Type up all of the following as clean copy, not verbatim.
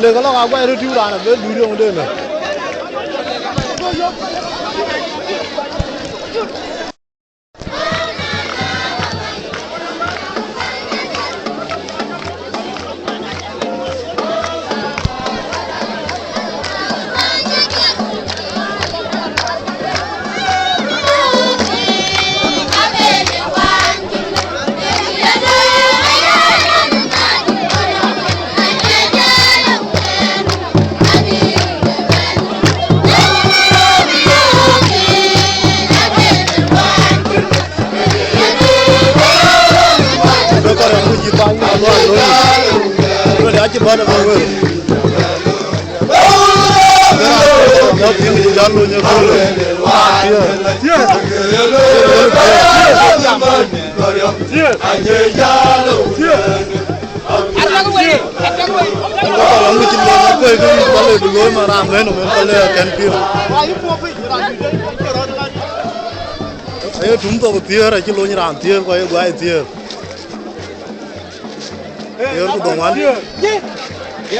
le kalau aku ada di mana dulu yang ada nih. Ajith mana bawa? Kau tinggi jalannya boleh.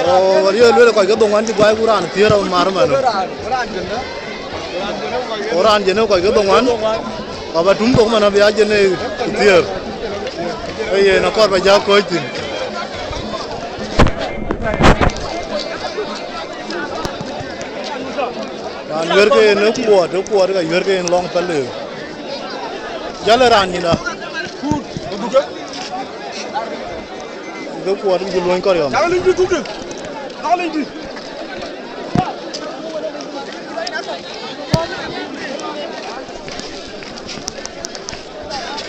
Oh, dia lu lekoi ke dongan di gua kurang tiara mar mana. Orang jenuh koi ke dongan. Apa dong mana biar jenuh tiar. Eh, nak kau baca koi tu. Dan biar ke nak kuat ke biar ke long Palek. Jalan ni lah. Itu kuat itu luang Koryom. Jangan lagi tu. Jangan lagi.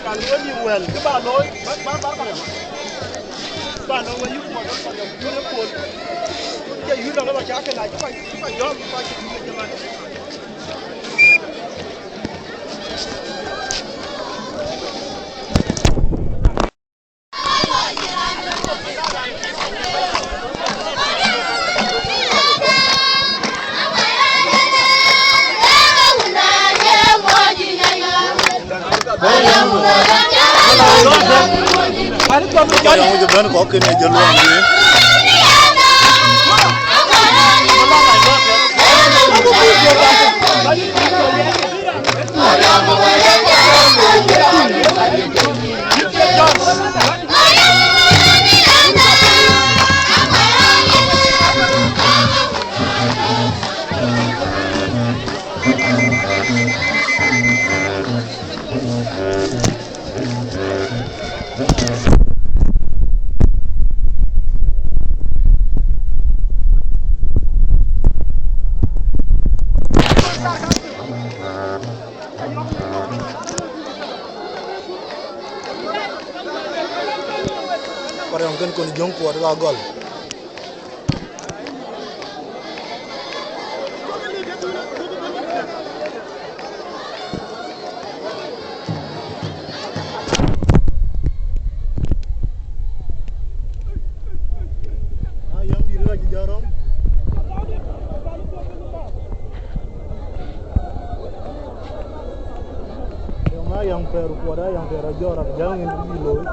Kalau ni well, kita nói, bar Koryom. Bar nói ni kuat Koryom, ni kuat. Jadi you dah nak cakap lagi, kita jom, kita jalan. Yang udah benar kok kena jalan ni. Koryom kan kau ni jong kuat gagal. Yang diri lagi jarang. Yang per kuat yang per jarang jangan yang dulu.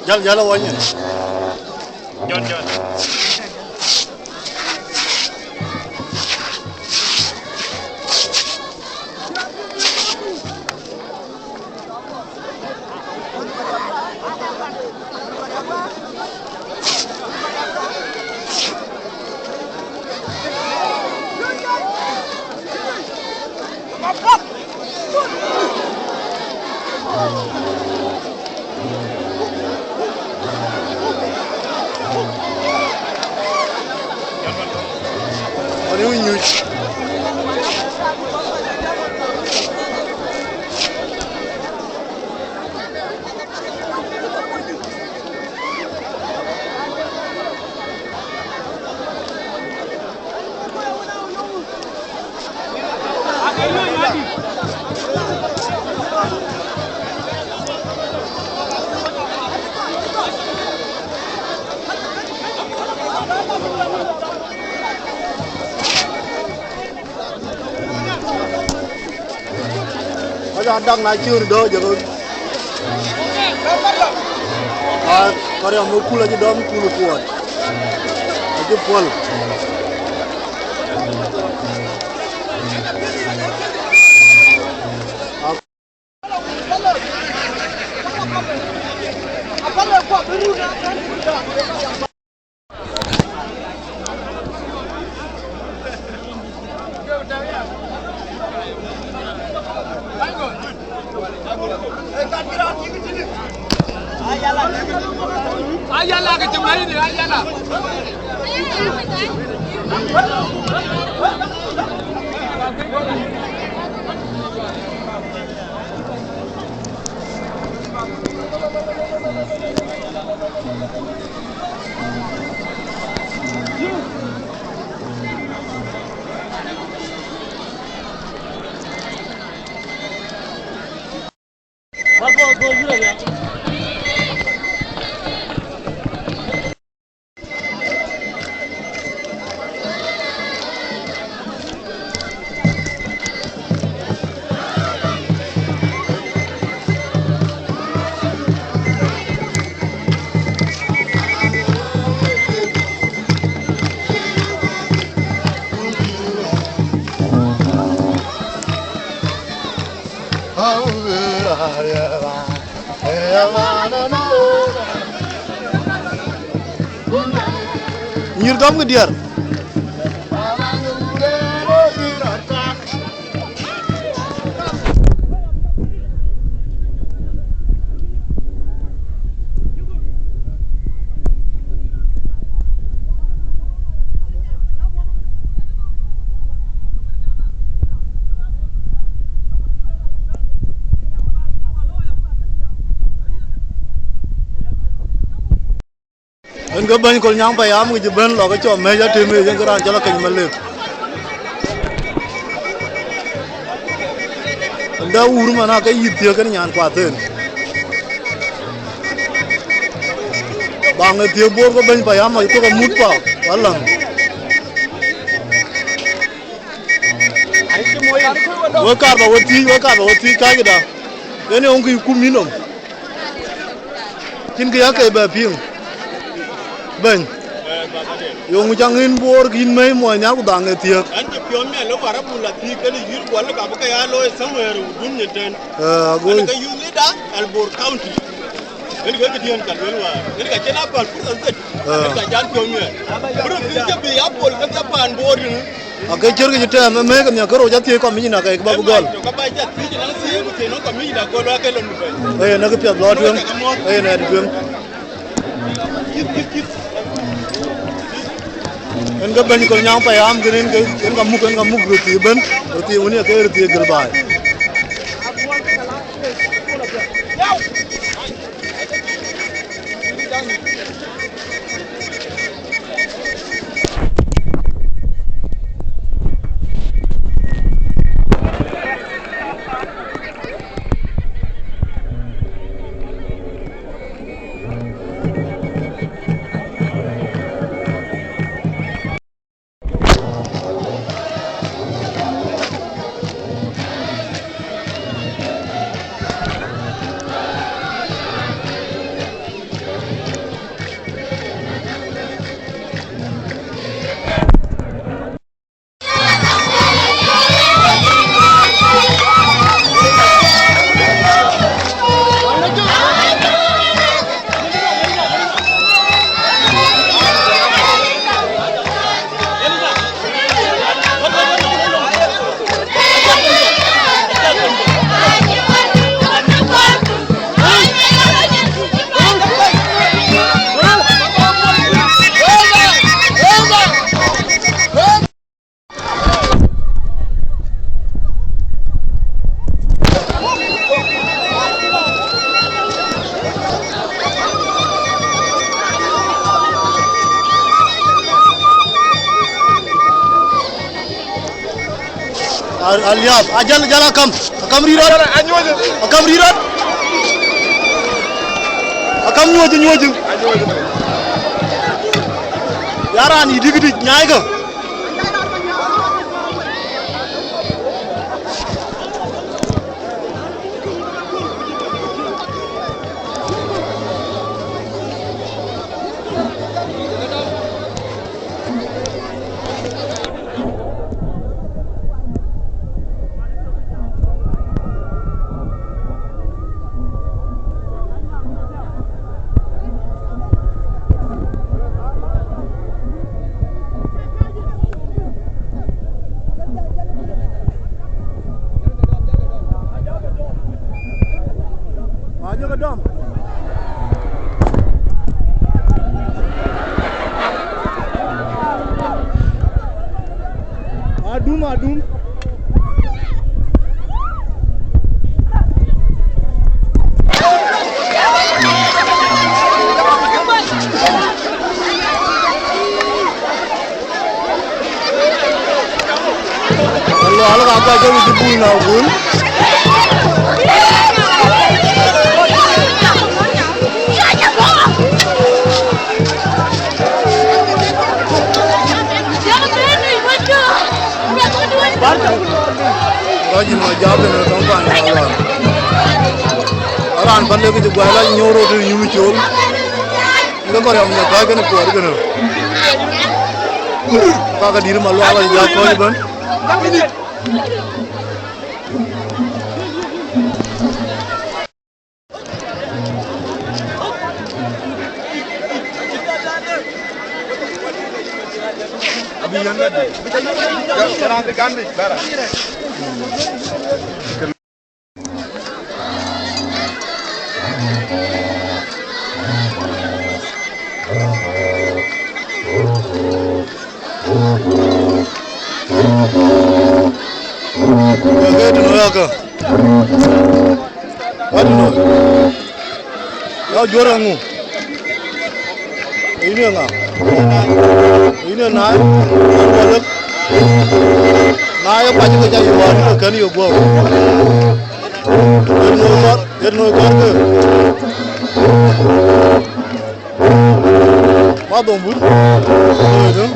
Jalan awalnya. Jalan. Ini đang nói chưa đỡ giờ rồi Koryom mau kula jadi dom kula kuat itu pol Ayala ke cemai ni ayala. Nyir dom ke diar. Enggak banyak kalau nyampe ya, mungkin jeban lo kecok meja teme yang keran jalan ke Malek. Anda urut mana ke itu kan nyan kuatin. Bang itu bor ko banyak ya, mah itu kan mutpa, walang. Wakar bawati kaya dah. Ini orang itu minum. Kin kaya ke baping. Ben, yung jangin bor kin may mo nya ko dang tiek. Anji piome lo para pula ti kan yur ko la ka ya lo somewhere dun nyeten. Go. Ka yu ni da Albor County. Ni ga ti yon kan welwa. Ni ga chena pal pu an tet. Ni ga jan piome. Bro ti ke bi ya pol ka pan bor ni. Akai cher ke jeta me kan ya karo jati ko mi na kai ba gol. Ka ba ja ti na si ko te no ka mi da ko lo ka lo nu. Na ke pya blot yung. Na di enggak banyak kalau nyampe ya, mungkin enggak muk roti ben, roti ini kayak roti gerbai. Aliap, ajal jala akam rirat, akam nyuaju, yaran ini dikit nyai ke, Adam. Adum. Kalau apa aja mesti punya pun. Kaji Majak dengan tempat Malual. Orang Palek itu gua nyoro tu nyucul. Ini Koryom Aguto kan kuat kan. Kakak diri Malual aja kau ni ban. Sekarang tekan ni, barang. Ya jualanmu. Ini enggak. Ini naik. Palek. Naik Pach kerja jual ni kan yo gua. Kerno ke. Ma dombur. Itu.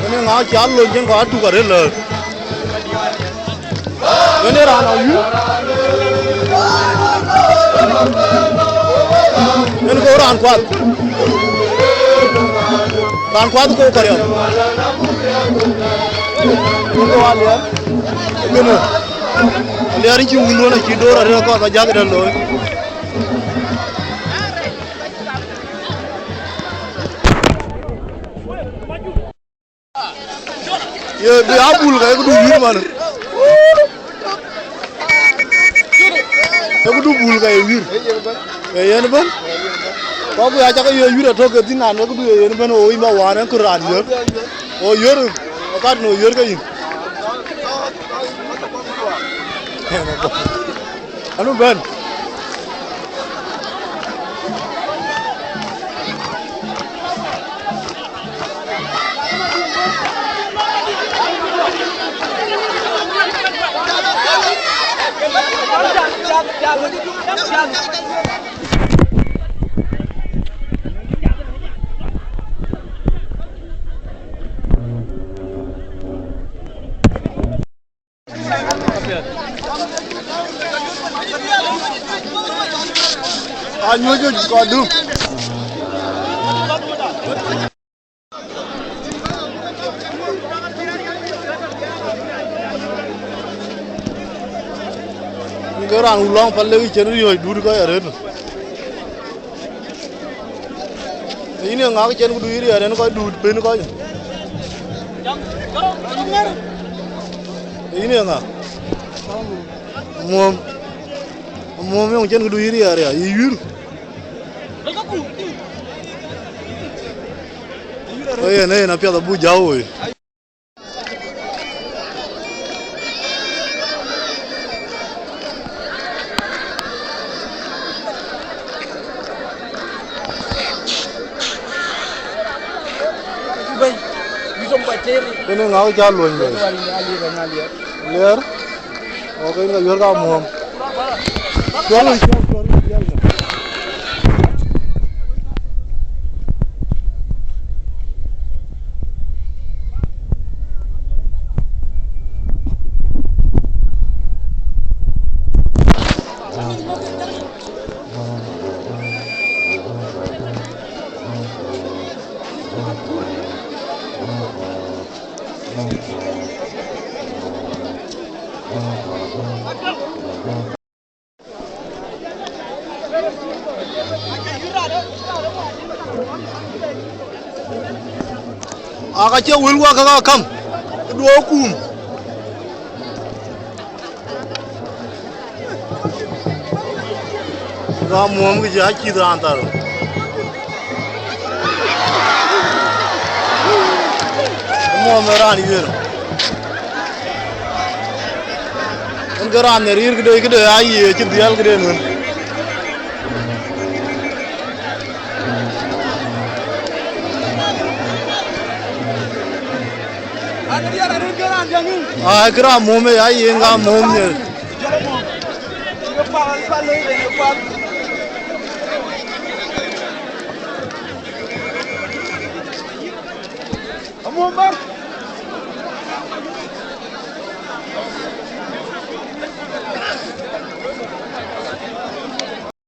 Ini ngah jalan yang kau adu kare le. Ini rana yu. Ini kau ran kuat. Ran kuat kau kare. Ini kau lihat. Ini. Lihat ini cuma window nak cedor ada kau Majak dah loh. Ya dia abul kayak kudu wir mana. Aku kudu bul kayak wir. Ya ni ban. Kau bu aja kayak wir atau ke dinan aku kudu ya ni ban oh ima wana Quran ya. Oh yer, akan no yer kayak. Anu ban. Anyo je kadu. Orang ulang Palek channel yo dur ka yare. Ini ngak channel kudu iri yare ko dur pen ko. Ini ngak. Mom yang channel kudu iri yare ya. Yur. Oh ya nih na pia bu jauh. Ini ngau jalan ni. Liar. Oke ini liar kamu. Jalan. aka che wilwa ka kam do kum ga mom gi ja chi dan tar mom rani der on garan ne rir gede ayi ci dial gede nun gra mom ayi nga mom ne Amombar